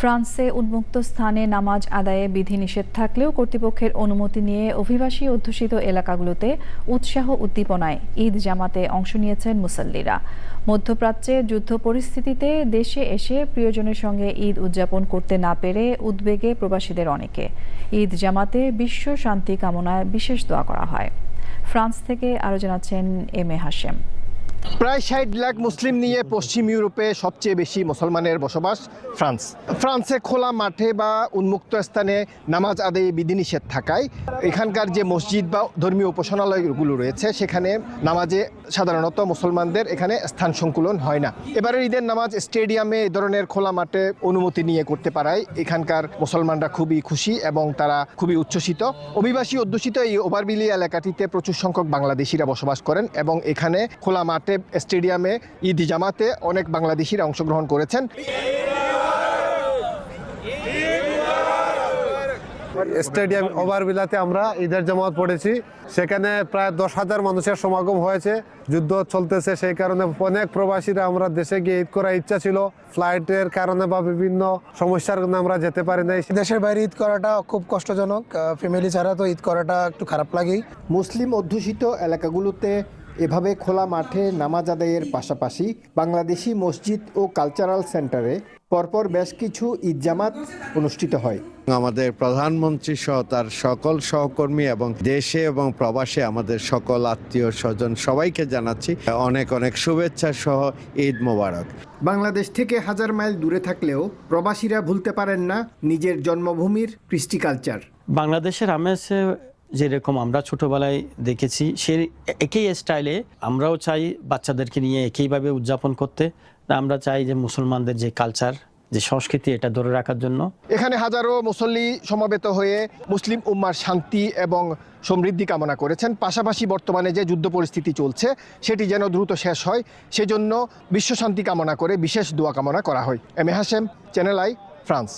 ফ্রান্সে উন্মুক্ত স্থানে নামাজ আদায়ে বিধিনিষেধ থাকলেও কর্তৃপক্ষের অনুমতি নিয়ে অভিবাসী অধ্যুষিত এলাকাগুলোতে উৎসাহ উদ্দীপনায় ঈদ জামাতে অংশ নিয়েছেন মুসল্লিরা। মধ্যপ্রাচ্যে যুদ্ধ পরিস্থিতিতে দেশে এসে প্রিয়জনের সঙ্গে ঈদ উদযাপন করতে না পেরে উদ্বেগে প্রবাসীদের অনেকে। ঈদ জামাতে বিশ্ব শান্তি কামনায় বিশেষ দোয়া করা হয়। ফ্রান্স থেকে আরও জানাচ্ছেন এম এ হাশেম। প্রায় ৬০ লাখ মুসলিম নিয়ে পশ্চিম ইউরোপে সবচেয়ে বেশি মুসলমানের বসবাস ফ্রান্সে খোলা মাঠে বা উন্মুক্ত স্থানে নামাজ আদায়ে বিধিনিষেধ থাকায় এখানকার যে মসজিদ বা ধর্মীয় উপাসনালয়গুলো রয়েছে সেখানে নামাজে সাধারণত মুসলমানদের এখানে স্থান সংকুলন হয় না। এবারের ঈদের নামাজ স্টেডিয়ামে এই ধরনের খোলা মাঠে অনুমতি নিয়ে করতে পারায় এখানকার মুসলমানরা খুবই খুশি এবং তারা খুবই উচ্ছ্বসিত। অভিবাসী অধ্যুষিত এই ওভারবিলি এলাকাটিতে প্রচুর সংখ্যক বাংলাদেশিরা বসবাস করেন এবং এখানে খোলা মাঠে স্টেডিয়ামে ঈদ জামাতে অনেক বাংলাদেশিরা অংশগ্রহণ করেছেন। স্টেডিয়াম ওভারবিলাতে আমরা ঈদের জামাত পড়েছি। সেখানে প্রায় 10,000 মানুষের সমাগম হয়েছে। যুদ্ধ চলতেছে, সেই কারণে অনেক প্রবাসীরা আমরা দেশে গিয়ে ঈদ করার ইচ্ছা ছিল, ফ্লাইটের কারণে বা বিভিন্ন সমস্যার কারণে আমরা যেতে পারি নাই। দেশের বাইরে ঈদ করাটা খুব কষ্টজনক, ফ্যামিলি ছাড়া তো ঈদ করাটা একটু খারাপ লাগেই। মুসলিম অধ্যুষিত এলাকাগুলোতে এভাবে খোলা মাঠে নামাজ আদায়ের পাশাপাশি বাংলাদেশি মসজিদ ও কালচারাল সেন্টারে পরপর বেশ কিছু ঈদ জামাত অনুষ্ঠিত হয়। আমাদের প্রধানমন্ত্রী সহ তার সকল সহকর্মী এবং দেশে এবং প্রবাসে আমাদের সকল আত্মীয় স্বজন সবাইকে জানাচ্ছি অনেক অনেক শুভেচ্ছা সহ ঈদ মোবারক। বাংলাদেশ থেকে হাজার মাইল দূরে থাকলেও প্রবাসীরা ভুলতে পারেন না নিজের জন্মভূমির কৃষ্টি কালচার। বাংলাদেশের আমেজে যেরকম আমরা ছোটবেলায় দেখেছি সেই একই স্টাইলে আমরাও চাই বাচ্চাদেরকে নিয়ে একইভাবে উদযাপন করতে। আমরা চাই যে মুসলমানদের যে কালচার, যে সংস্কৃতি, এটা ধরে রাখার জন্য। এখানে হাজারো মুসল্লি সমবেত হয়ে মুসলিম উম্মার শান্তি এবং সমৃদ্ধি কামনা করেছেন। পাশাপাশি বর্তমানে যে যুদ্ধ পরিস্থিতি চলছে সেটি যেন দ্রুত শেষ হয়, সেজন্য বিশ্ব শান্তি কামনা করে বিশেষ দোয়া কামনা করা হয়। M A Hashem, channel I, France.